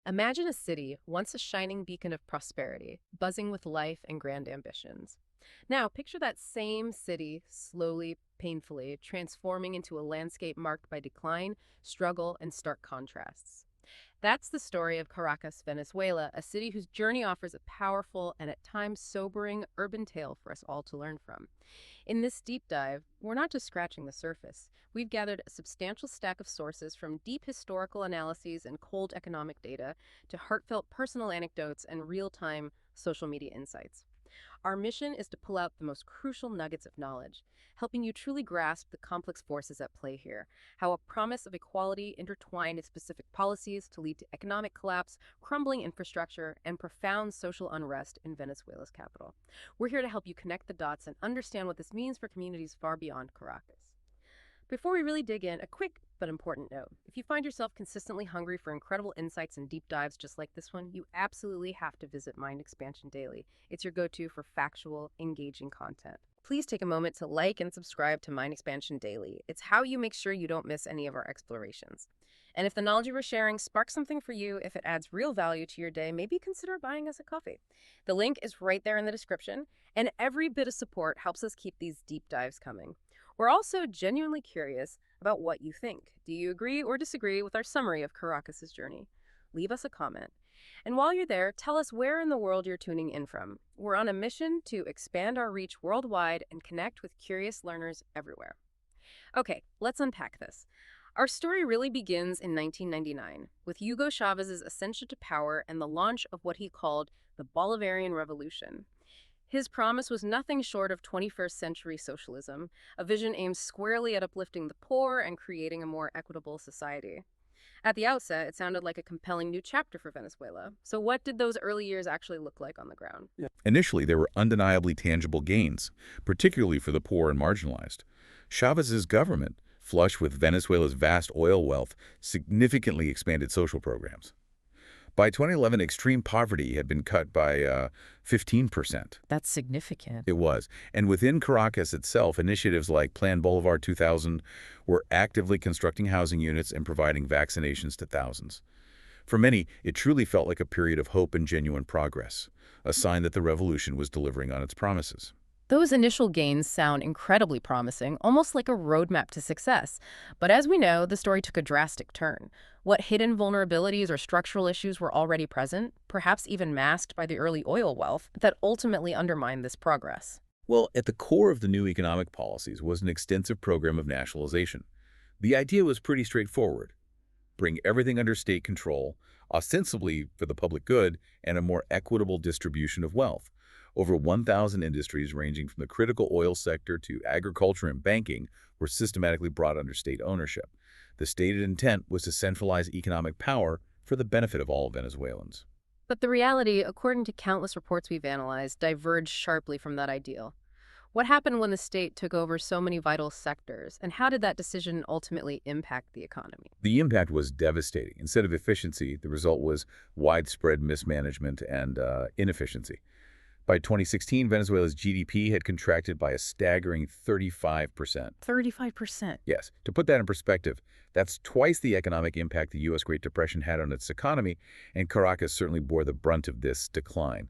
Imagine a city, once a shining beacon of prosperity, buzzing with life and grand ambitions. Now, picture that same city slowly, painfully, transforming into a landscape marked by decline, struggle, and stark contrasts. That's the story of Caracas, Venezuela, a city whose journey offers a powerful and at times sobering urban tale for us all to learn from. In this deep dive, we're not just scratching the surface. We've gathered a substantial stack of sources from deep historical analyses and cold economic data to heartfelt personal anecdotes and real-time social media insights. Our mission is to pull out the most crucial nuggets of knowledge, helping you truly grasp the complex forces at play here, how a promise of equality intertwined with specific policies to lead to economic collapse, crumbling infrastructure, and profound social unrest in Venezuela's capital. We're here to help you connect the dots and understand what this means for communities far beyond Caracas. Before we really dig in, a quick but important note. If you find yourself consistently hungry for incredible insights and deep dives just like this one, you absolutely have to visit Mind Expansion Daily. It's your go-to for factual, engaging content. Please take a moment to like and subscribe to Mind Expansion Daily. It's how you make sure you don't miss any of our explorations. And if the knowledge we're sharing sparks something for you, if it adds real value to your day, maybe consider buying us a coffee. The link is right there in the description, and every bit of support helps us keep these deep dives coming. We're also genuinely curious about what you think. Do you agree or disagree with our summary of Caracas' journey? Leave us a comment. And while you're there, tell us where in the world you're tuning in from. We're on a mission to expand our reach worldwide and connect with curious learners everywhere. Okay, let's unpack this. Our story really begins in 1999 with Hugo Chávez's ascension to power and the launch of what he called the Bolivarian Revolution. His promise was nothing short of 21st century socialism, a vision aimed squarely at uplifting the poor and creating a more equitable society. At the outset, it sounded like a compelling new chapter for Venezuela. So what did those early years actually look like on the ground? Initially, there were undeniably tangible gains, particularly for the poor and marginalized. Chávez's government, flush with Venezuela's vast oil wealth, significantly expanded social programs. By 2011, extreme poverty had been cut by 15%. That's significant. It was. And within Caracas itself, initiatives like Plan Bolivar 2000 were actively constructing housing units and providing vaccinations to thousands. For many, it truly felt like a period of hope and genuine progress, a sign that the revolution was delivering on its promises. Those initial gains sound incredibly promising, almost like a roadmap to success. But as we know, the story took a drastic turn. What hidden vulnerabilities or structural issues were already present, perhaps even masked by the early oil wealth, that ultimately undermined this progress? Well, at the core of the new economic policies was an extensive program of nationalization. The idea was pretty straightforward. Bring everything under state control, ostensibly for the public good, and a more equitable distribution of wealth. Over 1,000 industries ranging from the critical oil sector to agriculture and banking were systematically brought under state ownership. The stated intent was to centralize economic power for the benefit of all Venezuelans. But the reality, according to countless reports we've analyzed, diverged sharply from that ideal. What happened when the state took over so many vital sectors, and how did that decision ultimately impact the economy? The impact was devastating. Instead of efficiency, the result was widespread mismanagement and inefficiency. By 2016, Venezuela's GDP had contracted by a staggering 35%. 35%? Yes. To put that in perspective, that's twice the economic impact the U.S. Great Depression had on its economy, and Caracas certainly bore the brunt of this decline.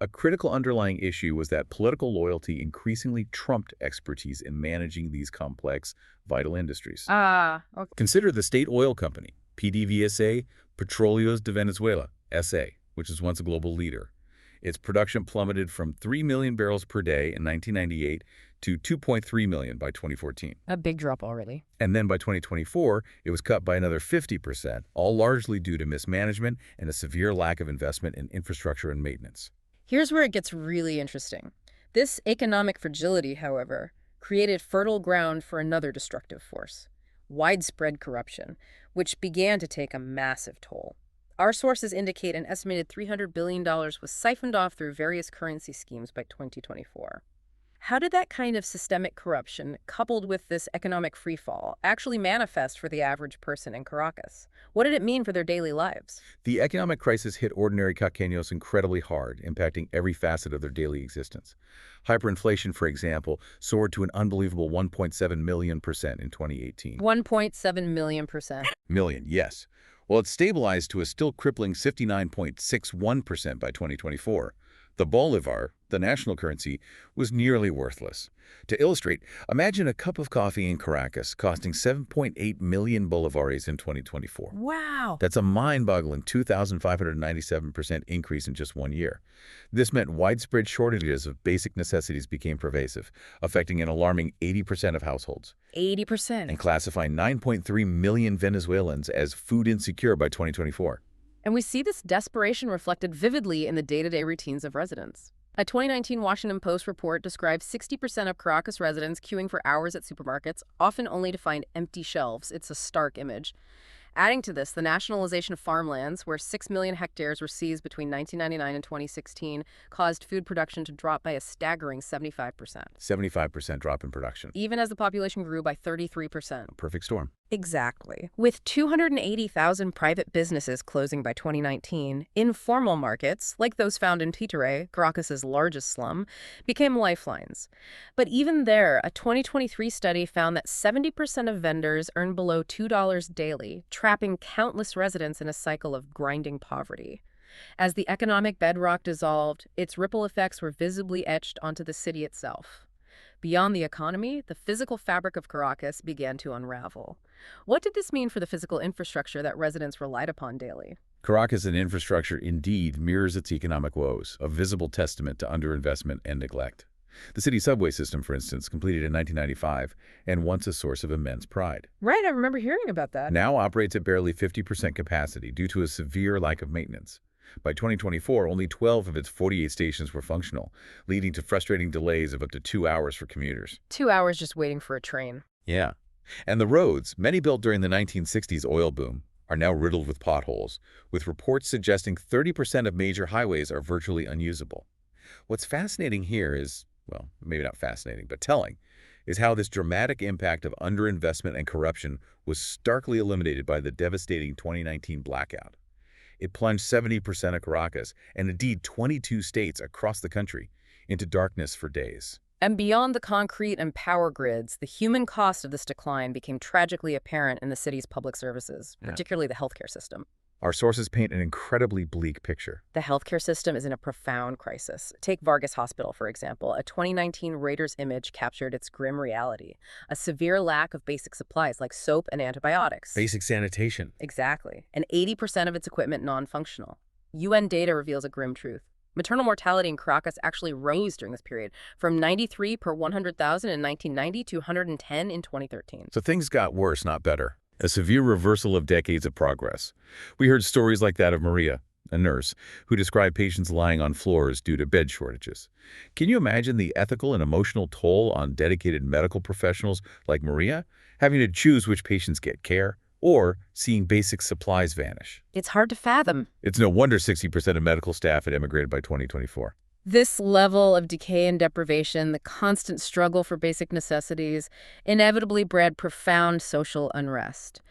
A critical underlying issue was that political loyalty increasingly trumped expertise in managing these complex, vital industries. Okay. Consider the state oil company, PDVSA, Petróleos de Venezuela, SA, which was once a global leader. Its production plummeted from 3 million barrels per day in 1998 to 2.3 million by 2014. A big drop already. And then by 2024, it was cut by another 50%, all largely due to mismanagement and a severe lack of investment in infrastructure and maintenance. Here's where it gets really interesting. This economic fragility, however, created fertile ground for another destructive force: widespread corruption, which began to take a massive toll. Our sources indicate an estimated $300 billion was siphoned off through various currency schemes by 2024. How did that kind of systemic corruption, coupled with this economic freefall, actually manifest for the average person in Caracas? What did it mean for their daily lives? The economic crisis hit ordinary Caraqueños incredibly hard, impacting every facet of their daily existence. Hyperinflation, for example, soared to an unbelievable 1.7 million% in 2018. 1.7 million%. Million, yes. Well, it stabilized to a still crippling 59.61% by 2024. The bolivar, the national currency, was nearly worthless. To illustrate, imagine a cup of coffee in Caracas costing 7.8 million bolívares in 2024. Wow. That's a mind-boggling 2,597% increase in just 1 year. This meant widespread shortages of basic necessities became pervasive, affecting an alarming 80% of households, 80%. and classifying 9.3 million Venezuelans as food insecure by 2024. And we see this desperation reflected vividly in the day-to-day routines of residents. A 2019 Washington Post report describes 60% of Caracas residents queuing for hours at supermarkets, often only to find empty shelves. It's a stark image. Adding to this, the nationalization of farmlands, where 6 million hectares were seized between 1999 and 2016, caused food production to drop by a staggering 75%. 75% drop in production. Even as the population grew by 33%. A perfect storm. Exactly. With 280,000 private businesses closing by 2019, informal markets, like those found in Titere, Caracas' largest slum, became lifelines. But even there, a 2023 study found that 70% of vendors earn below $2 daily, trapping countless residents in a cycle of grinding poverty. As the economic bedrock dissolved, its ripple effects were visibly etched onto the city itself. Beyond the economy, the physical fabric of Caracas began to unravel. What did this mean for the physical infrastructure that residents relied upon daily? Caracas' infrastructure indeed mirrors its economic woes, a visible testament to underinvestment and neglect. The city subway system, for instance, completed in 1995 and once a source of immense pride, Right, I remember hearing about that. now operates at barely 50% capacity due to a severe lack of maintenance. By 2024, only 12 of its 48 stations were functional, leading to frustrating delays of up to 2 hours for commuters. 2 hours just waiting for a train. Yeah. And the roads, many built during the 1960s oil boom, are now riddled with potholes, with reports suggesting 30% of major highways are virtually unusable. What's fascinating here is, well, maybe not fascinating, but telling, is how this dramatic impact of underinvestment and corruption was starkly eliminated by the devastating 2019 blackout. It plunged 70% of Caracas, and indeed 22 states across the country, into darkness for days. And beyond the concrete and power grids, the human cost of this decline became tragically apparent in the city's public services, particularly the healthcare system. Our sources paint an incredibly bleak picture. The healthcare system is in a profound crisis. Take Vargas Hospital, for example. A 2019 Reuters image captured its grim reality. A severe lack of basic supplies like soap and antibiotics. Basic sanitation. Exactly. And 80% of its equipment non-functional. UN data reveals a grim truth. Maternal mortality in Caracas actually rose during this period, from 93 per 100,000 in 1990 to 110 in 2013. So things got worse, not better. A severe reversal of decades of progress. We heard stories like that of Maria, a nurse, who described patients lying on floors due to bed shortages. Can you imagine the ethical and emotional toll on dedicated medical professionals like Maria, having to choose which patients get care, or seeing basic supplies vanish? It's hard to fathom. It's no wonder 60% of medical staff had immigrated by 2024. This level of decay and deprivation, the constant struggle for basic necessities, inevitably bred profound social unrest.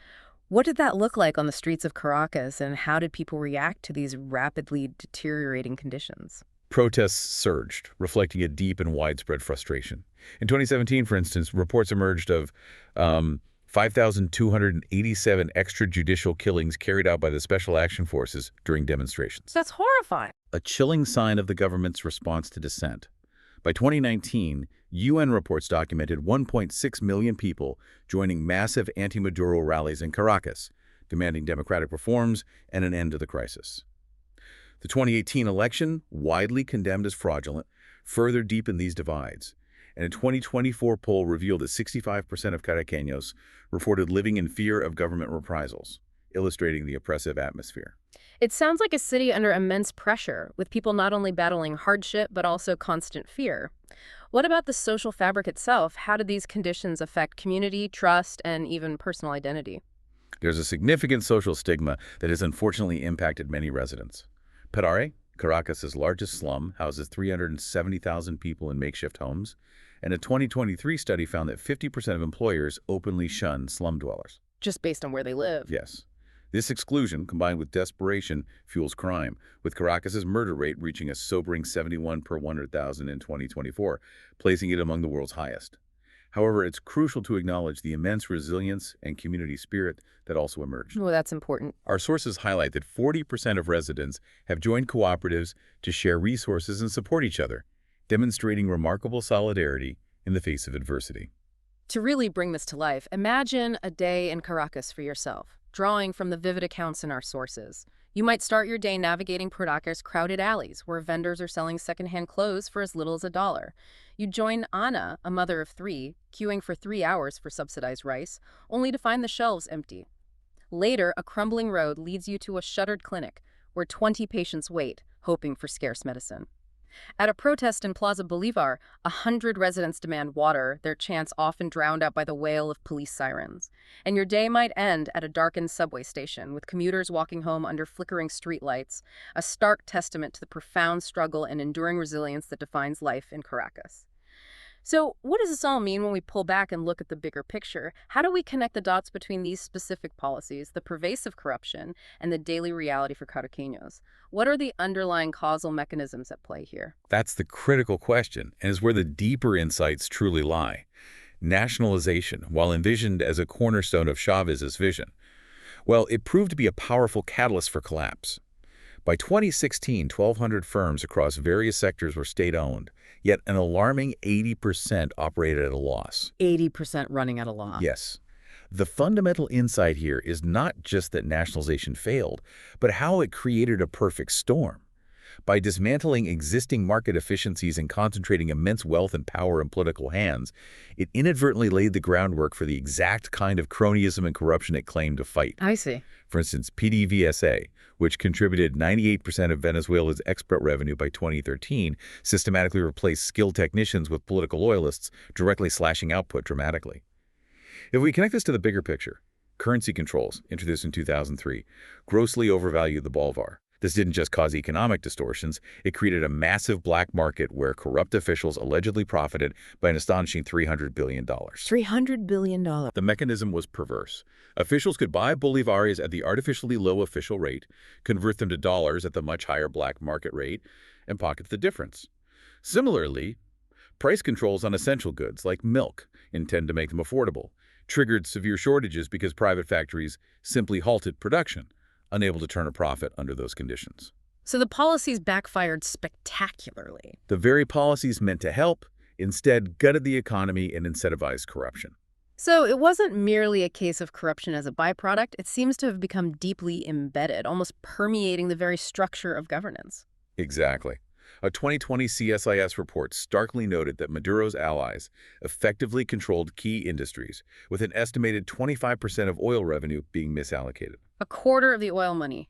What did that look like on the streets of Caracas, and how did people react to these rapidly deteriorating conditions? Protests surged, reflecting a deep and widespread frustration. In 2017, for instance, reports emerged of 5,287 extrajudicial killings carried out by the Special Action Forces during demonstrations. That's horrifying. A chilling sign of the government's response to dissent. By 2019, UN reports documented 1.6 million people joining massive anti-Maduro rallies in Caracas, demanding democratic reforms and an end to the crisis. The 2018 election, widely condemned as fraudulent, further deepened these divides. And a 2024 poll revealed that 65% of Caraqueños reported living in fear of government reprisals, illustrating the oppressive atmosphere. It sounds like a city under immense pressure, with people not only battling hardship but also constant fear. What about the social fabric itself? How did these conditions affect community, trust, and even personal identity? There's a significant social stigma that has unfortunately impacted many residents. Petare, Caracas' largest slum, houses 370,000 people in makeshift homes, and a 2023 study found that 50% of employers openly shun slum dwellers. Just based on where they live. Yes. This exclusion, combined with desperation, fuels crime, with Caracas' murder rate reaching a sobering 71 per 100,000 in 2024, placing it among the world's highest. However, it's crucial to acknowledge the immense resilience and community spirit that also emerged. Oh, that's important. Our sources highlight that 40% of residents have joined cooperatives to share resources and support each other, demonstrating remarkable solidarity in the face of adversity. To really bring this to life, imagine a day in Caracas for yourself, drawing from the vivid accounts in our sources. You might start your day navigating Caracas' crowded alleys, where vendors are selling secondhand clothes for as little as $1. You join Ana, a mother of 3, queuing for 3 hours for subsidized rice, only to find the shelves empty. Later, a crumbling road leads you to a shuttered clinic, where 20 patients wait, hoping for scarce medicine. At a protest in Plaza Bolivar, 100 residents demand water, their chants often drowned out by the wail of police sirens. And your day might end at a darkened subway station, with commuters walking home under flickering streetlights, a stark testament to the profound struggle and enduring resilience that defines life in Caracas. So, what does this all mean when we pull back and look at the bigger picture? How do we connect the dots between these specific policies, the pervasive corruption, and the daily reality for Caraqueños? What are the underlying causal mechanisms at play here? That's the critical question, and is where the deeper insights truly lie. Nationalization, while envisioned as a cornerstone of Chavez's vision, well, it proved to be a powerful catalyst for collapse. By 2016, 1,200 firms across various sectors were state-owned, yet an alarming 80% operated at a loss. 80% running at a loss. Yes. The fundamental insight here is not just that nationalization failed, but how it created a perfect storm. By dismantling existing market efficiencies and concentrating immense wealth and power in political hands, it inadvertently laid the groundwork for the exact kind of cronyism and corruption it claimed to fight. I see. For instance, PDVSA, which contributed 98% of Venezuela's export revenue by 2013, systematically replaced skilled technicians with political loyalists, directly slashing output dramatically. If we connect this to the bigger picture, currency controls, introduced in 2003, grossly overvalued the bolivar. This didn't just cause economic distortions, it created a massive black market where corrupt officials allegedly profited by an astonishing $300 billion. $300 billion. The mechanism was perverse. Officials could buy bolivares at the artificially low official rate, convert them to dollars at the much higher black market rate, and pocket the difference. Similarly, price controls on essential goods like milk, intended to make them affordable, triggered severe shortages because private factories simply halted production, unable to turn a profit under those conditions. So the policies backfired spectacularly. The very policies meant to help instead gutted the economy and incentivized corruption. So it wasn't merely a case of corruption as a byproduct. It seems to have become deeply embedded, almost permeating the very structure of governance. Exactly. A 2020 CSIS report starkly noted that Maduro's allies effectively controlled key industries, with an estimated 25% of oil revenue being misallocated. A quarter of the oil money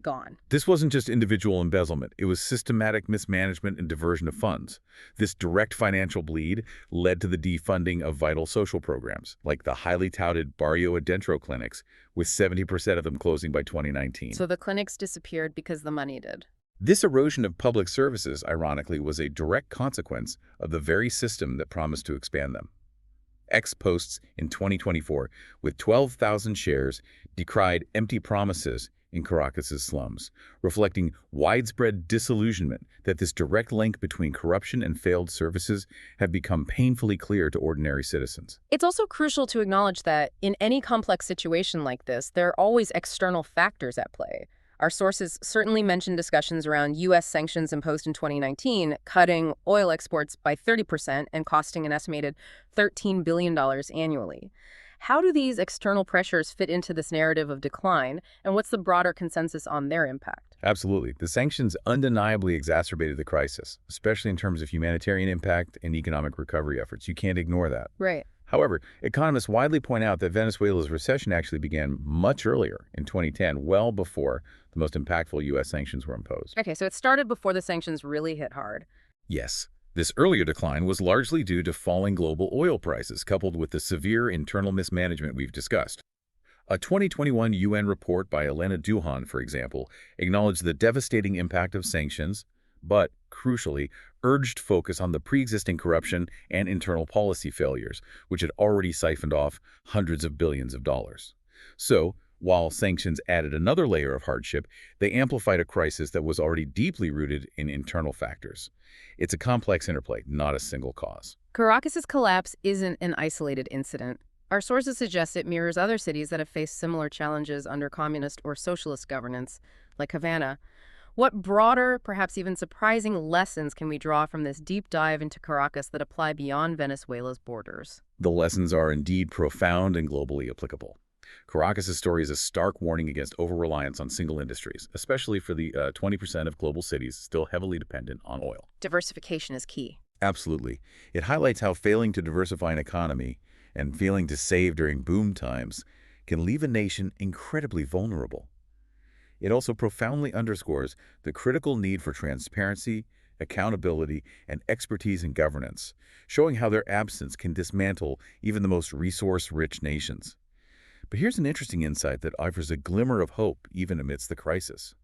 gone. This wasn't just individual embezzlement. It was systematic mismanagement and diversion of funds. This direct financial bleed led to the defunding of vital social programs, like the highly touted Barrio Adentro clinics, with 70% of them closing by 2019. So the clinics disappeared because the money did. This erosion of public services, ironically, was a direct consequence of the very system that promised to expand them. X posts in 2024, with 12,000 shares, decried empty promises in Caracas' slums, reflecting widespread disillusionment that this direct link between corruption and failed services had become painfully clear to ordinary citizens. It's also crucial to acknowledge that in any complex situation like this, there are always external factors at play. Our sources certainly mention discussions around U.S. sanctions imposed in 2019, cutting oil exports by 30% and costing an estimated $13 billion annually. How do these external pressures fit into this narrative of decline, and what's the broader consensus on their impact? Absolutely. The sanctions undeniably exacerbated the crisis, especially in terms of humanitarian impact and economic recovery efforts. You can't ignore that. Right. However, economists widely point out that Venezuela's recession actually began much earlier, in 2010, well before the most impactful U.S. sanctions were imposed. Okay, so it started before the sanctions really hit hard. Yes. This earlier decline was largely due to falling global oil prices, coupled with the severe internal mismanagement we've discussed. A 2021 UN report by Elena Duhan, for example, acknowledged the devastating impact of sanctions, but, crucially, urged focus on the pre-existing corruption and internal policy failures, which had already siphoned off hundreds of billions of dollars. So, while sanctions added another layer of hardship, they amplified a crisis that was already deeply rooted in internal factors. It's a complex interplay, not a single cause. Caracas's collapse isn't an isolated incident. Our sources suggest it mirrors other cities that have faced similar challenges under communist or socialist governance, like Havana. What broader, perhaps even surprising lessons can we draw from this deep dive into Caracas that apply beyond Venezuela's borders? The lessons are indeed profound and globally applicable. Caracas' story is a stark warning against over-reliance on single industries, especially for the 20% of global cities still heavily dependent on oil. Diversification is key. Absolutely. It highlights how failing to diversify an economy and failing to save during boom times can leave a nation incredibly vulnerable. It also profoundly underscores the critical need for transparency, accountability, and expertise in governance, showing how their absence can dismantle even the most resource-rich nations. But here's an interesting insight that offers a glimmer of hope even amidst the crisis.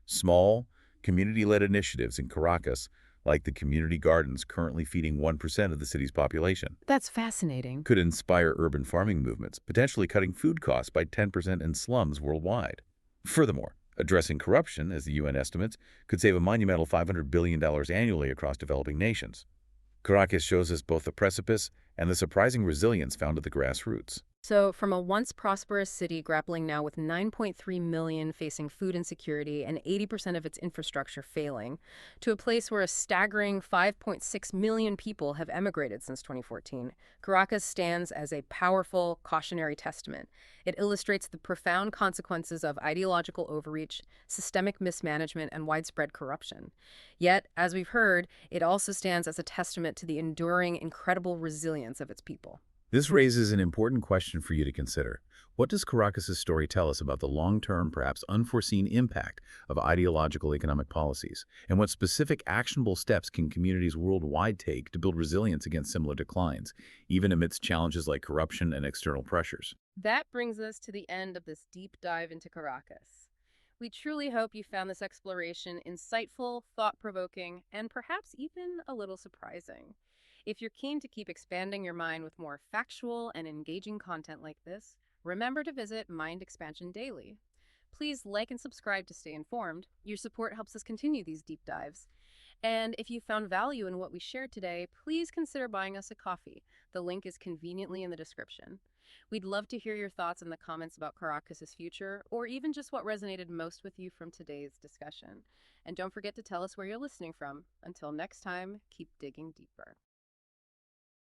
Small, community-led initiatives in Caracas, like the community gardens currently feeding 1% of the city's population, That's fascinating. could inspire urban farming movements, potentially cutting food costs by 10% in slums worldwide. Furthermore, addressing corruption, as the UN estimates, could save a monumental $500 billion annually across developing nations. Caracas shows us both the precipice and the surprising resilience found at the grassroots. So, from a once prosperous city grappling now with 9.3 million facing food insecurity and 80% of its infrastructure failing, to a place where a staggering 5.6 million people have emigrated since 2014, Caracas stands as a powerful cautionary testament. It illustrates the profound consequences of ideological overreach, systemic mismanagement, and widespread corruption. Yet, as we've heard, it also stands as a testament to the enduring, incredible resilience of its people. This raises an important question for you to consider. What does Caracas' story tell us about the long-term, perhaps unforeseen impact of ideological economic policies? And what specific actionable steps can communities worldwide take to build resilience against similar declines, even amidst challenges like corruption and external pressures? That brings us to the end of this deep dive into Caracas. We truly hope you found this exploration insightful, thought-provoking, and perhaps even a little surprising. If you're keen to keep expanding your mind with more factual and engaging content like this, remember to visit Mind Expansion Daily. Please like and subscribe to stay informed. Your support helps us continue these deep dives. And if you found value in what we shared today, please consider buying us a coffee. The link is conveniently in the description. We'd love to hear your thoughts in the comments about Caracas' future, or even just what resonated most with you from today's discussion. And don't forget to tell us where you're listening from. Until next time, keep digging deeper.